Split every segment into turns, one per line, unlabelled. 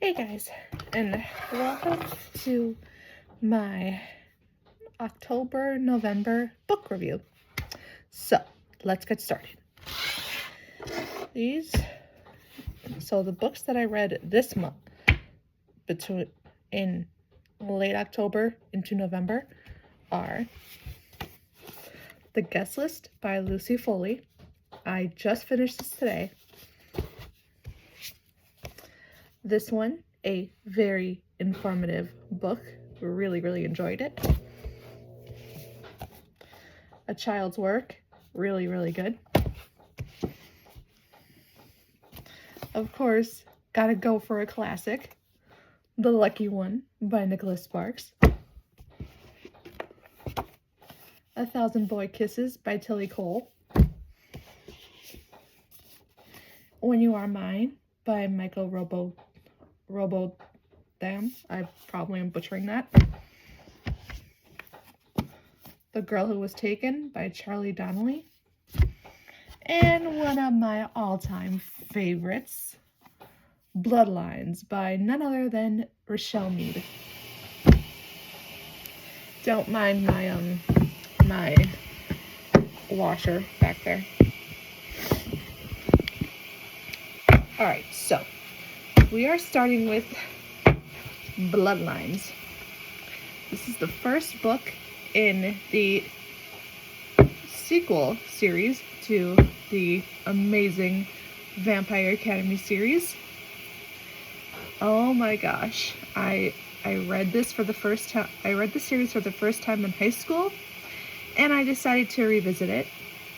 Hey guys, and welcome to my October-November book review. So, let's get started. The books that I read this month, in late October into November, are The Guest List by Lucy Foley. I just finished this today. This one, a very informative book. Really enjoyed it. A Child's Work, really good. Of course, gotta go for a classic, The Lucky One by Nicholas Sparks. A Thousand Boy Kisses by Tilly Cole. When You Are Mine by Michael Robodam. I probably am butchering that. The Girl Who Was Taken by Charlie Donnelly. And one of my all-time favorites, Bloodlines by none other than Richelle Mead. Don't mind my washer back there. Alright, so we are starting with Bloodlines. This is the first book in the sequel series to the amazing Vampire Academy series. Oh my gosh, I read this for the first time. I read the series for the first time in high school, and I decided to revisit it,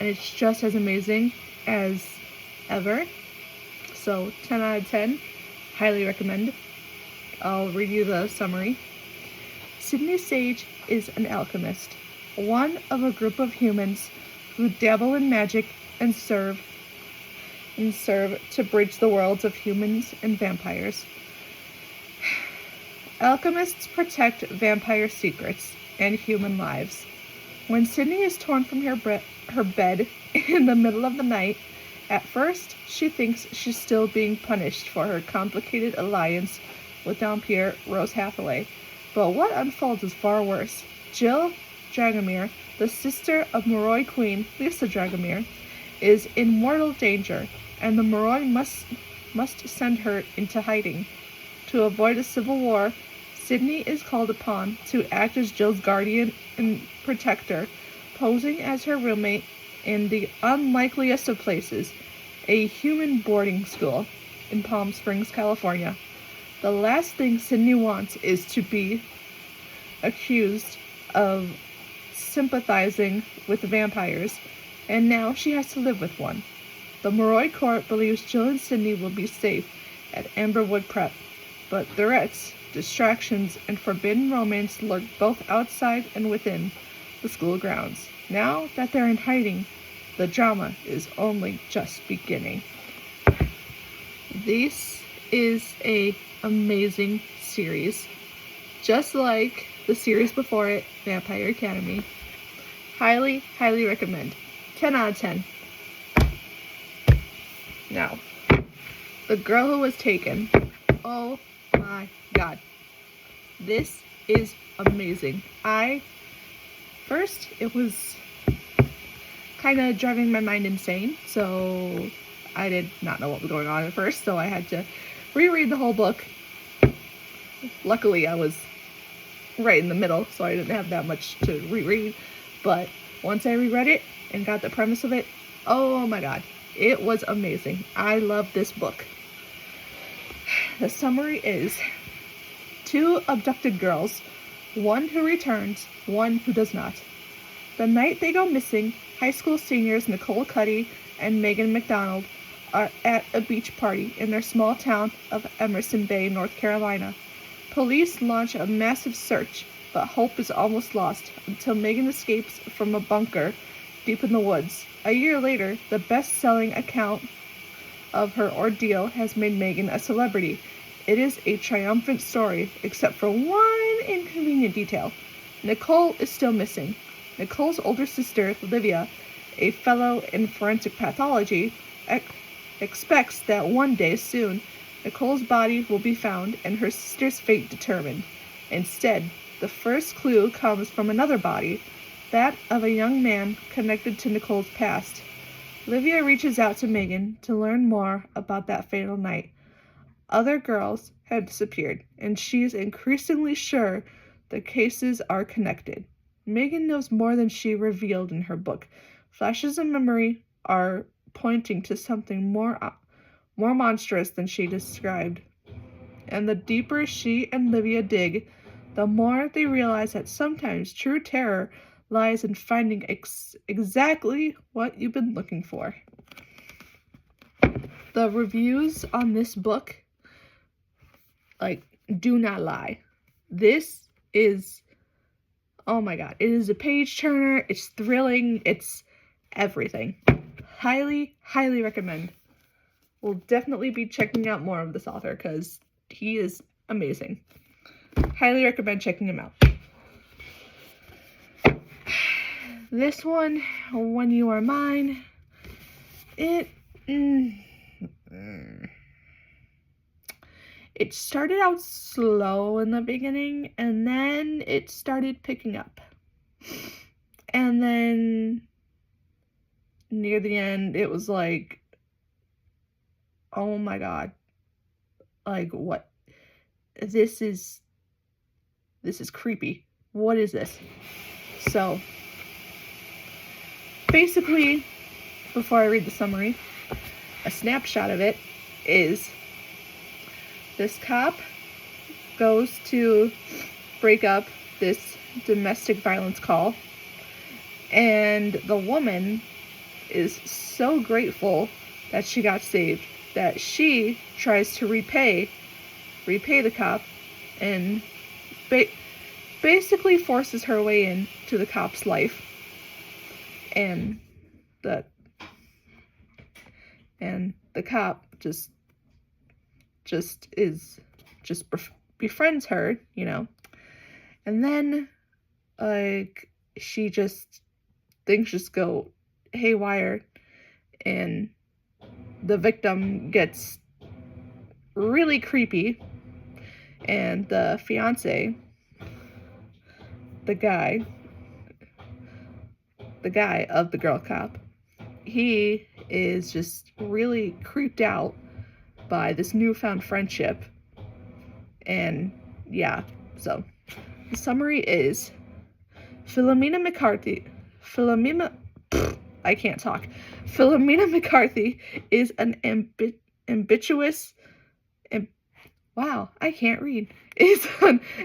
and it's just as amazing as ever. So 10 out of 10, highly recommend. I'll read you the summary. Sydney Sage is an alchemist, one of a group of humans who dabble in magic and serve to bridge the worlds of humans and vampires. Alchemists protect vampire secrets and human lives. When Sydney is torn from her bed in the middle of the night, at first she thinks she's still being punished for her complicated alliance with Dampierre Rose Hathaway. But what unfolds is far worse. Jill Dragomir, the sister of Moroi Queen Lisa Dragomir, is in mortal danger, and the Moroi must send her into hiding. To avoid a civil war, Sydney is called upon to act as Jill's guardian and protector, posing as her roommate in the unlikeliest of places, a human boarding school in Palm Springs, California. The last thing Sydney wants is to be accused of sympathizing with vampires, and now she has to live with one. The Moroi court believes Jill and Sydney will be safe at Amberwood Prep, but threats, distractions, and forbidden romance lurk both outside and within the school grounds. Now that they're in hiding, the drama is only just beginning. This is an amazing series, just like the series before it, Vampire Academy. Highly recommend. 10 out of 10. Now, The Girl Who Was Taken. Oh my god. This is amazing. It was kind of driving my mind insane, so I did not know what was going on at first, so I had to reread the whole book. Luckily, I was right in the middle, so I didn't have that much to reread, but once I reread it and got the premise of it, oh my god, it was amazing. I love this book. The summary is: two abducted girls, one who returns, one who does not. The night they go missing, high school seniors Nicole Cuddy and Megan McDonald are at a beach party in their small town of Emerson Bay, North Carolina. Police launch a massive search, but hope is almost lost until Megan escapes from a bunker deep in the woods. A year later, the best-selling account of her ordeal has made Megan a celebrity. It is a triumphant story, except for one inconvenient detail. Nicole is still missing. Nicole's older sister, Livia, a fellow in forensic pathology, expects that one day soon, Nicole's body will be found and her sister's fate determined. Instead, the first clue comes from another body, that of a young man connected to Nicole's past. Livia reaches out to Megan to learn more about that fatal night. Other girls have disappeared, and she's increasingly sure the cases are connected. Megan knows more than she revealed in her book. Flashes of memory are pointing to something more monstrous than she described. And the deeper she and Livia dig, the more they realize that sometimes true terror lies in finding exactly what you've been looking for. The reviews on this book, do not lie. This is, oh my god, it is a page turner, it's thrilling, it's everything. Highly, highly recommend. We'll definitely be checking out more of this author because he is amazing. Highly recommend checking him out. This one, When You Are Mine, it started out slow in the beginning, and then it started picking up. And then near the end, it was like, oh my god, what? This is creepy. What is this? So, basically, before I read the summary, a snapshot of it is this cop goes to break up this domestic violence call, and the woman is so grateful that she got saved that she tries to repay the cop and basically forces her way into the cop's life. And the cop just befriends her, and then she just things just go haywire, and the victim gets really creepy, and the fiance, the guy of the girl cop, he is just really creeped out by this newfound friendship. And yeah, so the summary is Philomena McCarthy is an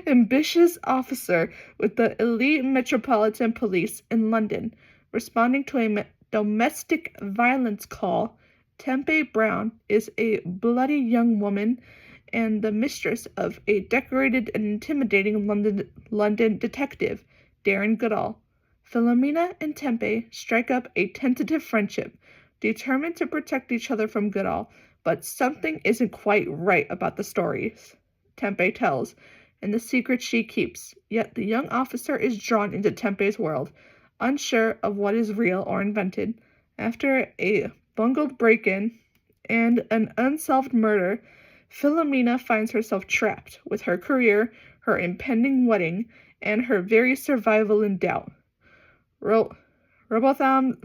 ambitious officer with the elite Metropolitan Police in London. Responding to a domestic violence call, Tempe Brown is a bloody young woman and the mistress of a decorated and intimidating London detective, Darren Goodall. Philomena and Tempe strike up a tentative friendship, determined to protect each other from Goodall, but something isn't quite right about the stories Tempe tells and the secret she keeps. Yet the young officer is drawn into Tempe's world, unsure of what is real or invented. After a bungled break-in and an unsolved murder, Philomena finds herself trapped with her career, her impending wedding, and her very survival in doubt. Robotom's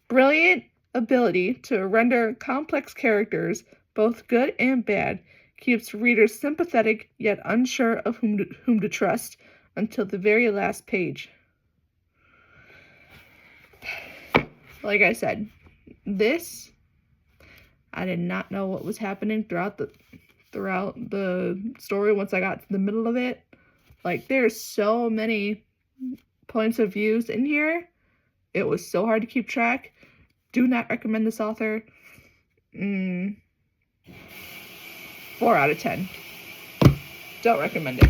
brilliant ability to render complex characters, both good and bad, keeps readers sympathetic yet unsure of whom to trust until the very last page. Like I said, this, I did not know what was happening throughout the story once I got to the middle of it. There's so many points of views in here. It was so hard to keep track. Do not recommend this author. 4 out of 10. Don't recommend it.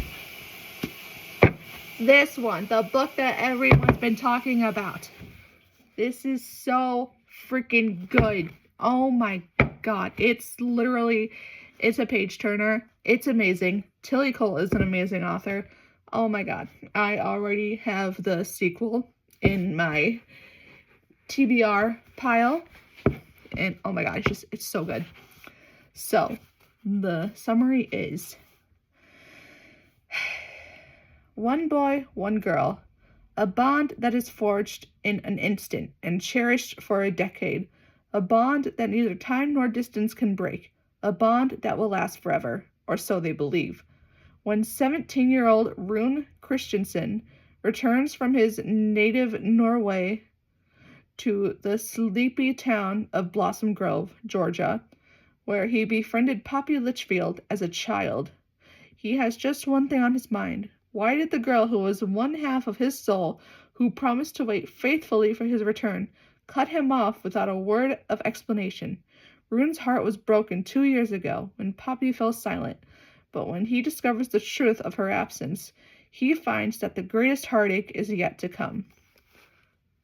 This one, the book that everyone's been talking about. This is so freaking good. Oh my god. It's a page turner. It's amazing. Tilly Cole is an amazing author. Oh my god. I already have the sequel in my TBR pile. And oh my god, it's so good. So, the summary is: one boy, one girl, a bond that is forged in an instant and cherished for a decade, a bond that neither time nor distance can break, a bond that will last forever, or so they believe. When 17-year-old Rune Christensen returns from his native Norway to the sleepy town of Blossom Grove, Georgia, where he befriended Poppy Litchfield as a child, he has just one thing on his mind. Why did the girl who was one half of his soul, who promised to wait faithfully for his return, cut him off without a word of explanation? Rune's heart was broken 2 years ago when Poppy fell silent, but when he discovers the truth of her absence, he finds that the greatest heartache is yet to come.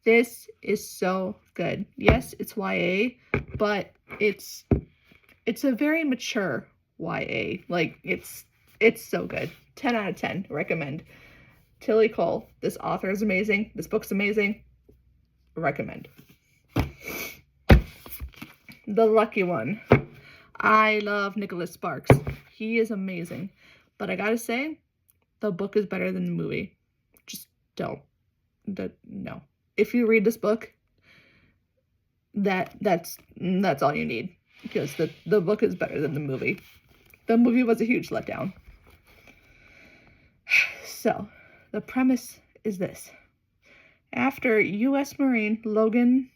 This is so good. Yes, it's YA, but it's a very mature YA. Like, it's so good. 10 out of 10. Recommend. Tilly Cole. This author is amazing. This book's amazing. Recommend. The Lucky One. I love Nicholas Sparks. He is amazing. But I gotta say, the book is better than the movie. Just don't. No. If you read this book, that's all you need. Because the book is better than the movie. The movie was a huge letdown. So, the premise is this. After U.S. Marine Logan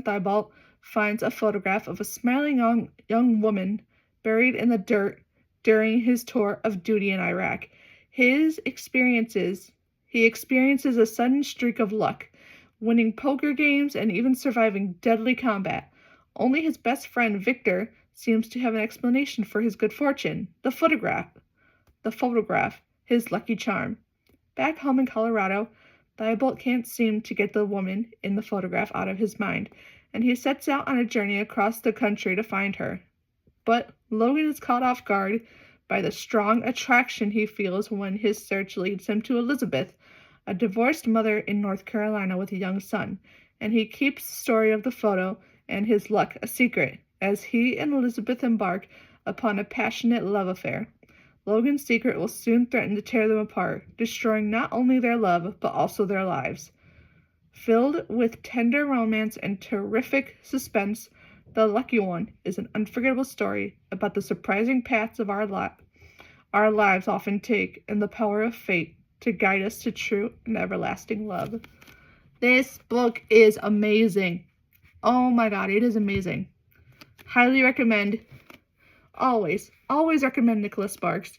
Thibault finds a photograph of a smiling young woman buried in the dirt during his tour of duty in Iraq, he experiences a sudden streak of luck, winning poker games and even surviving deadly combat. Only his best friend Victor seems to have an explanation for his good fortune. The photograph, his lucky charm. Back home in Colorado, Thibault can't seem to get the woman in the photograph out of his mind, and he sets out on a journey across the country to find her. But Logan is caught off guard by the strong attraction he feels when his search leads him to Elizabeth, a divorced mother in North Carolina with a young son, and he keeps the story of the photo and his luck a secret as he and Elizabeth embark upon a passionate love affair. Logan's secret will soon threaten to tear them apart, destroying not only their love, but also their lives. Filled with tender romance and terrific suspense, The Lucky One is an unforgettable story about the surprising paths of our lives often take and the power of fate to guide us to true and everlasting love. This book is amazing. Oh my god, it is amazing. Highly recommend. Always recommend Nicholas Sparks.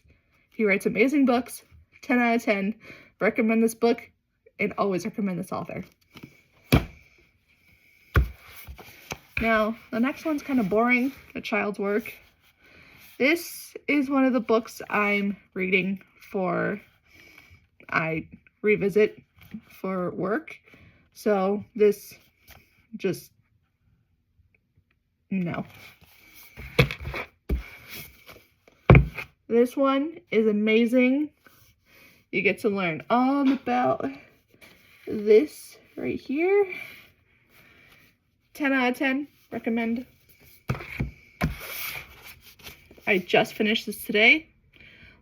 He writes amazing books. 10 out of 10. Recommend this book and always recommend this author. Now, the next one's kind of boring, A Child's Work. This is one of the books I'm reading I revisit for work. So this just, no. This one is amazing. You get to learn all about this right here. 10 out of 10. Recommend. I just finished this today.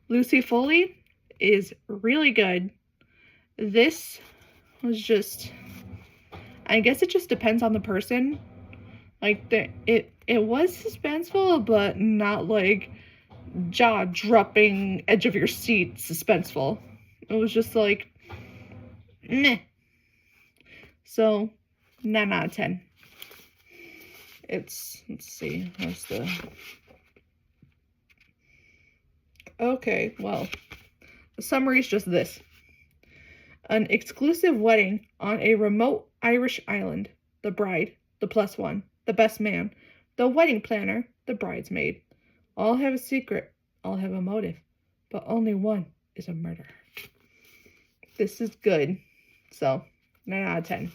Lucy Foley is really good. This was just, I guess it just depends on the person. Like, it was suspenseful, but not like jaw-dropping, edge-of-your-seat suspenseful. It was just like, meh. So, 9 out of 10. Let's see, where's the... Okay, well, the summary is just this. An exclusive wedding on a remote Irish island. The bride, the plus one, the best man, the wedding planner, the bridesmaid. All have a secret, all have a motive, but only one is a murderer. This is good. So, 9 out of 10.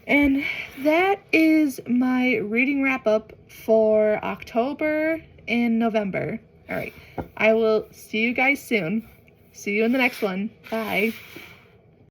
And that is my reading wrap up for October and November. All right. I will see you guys soon. See you in the next one. Bye.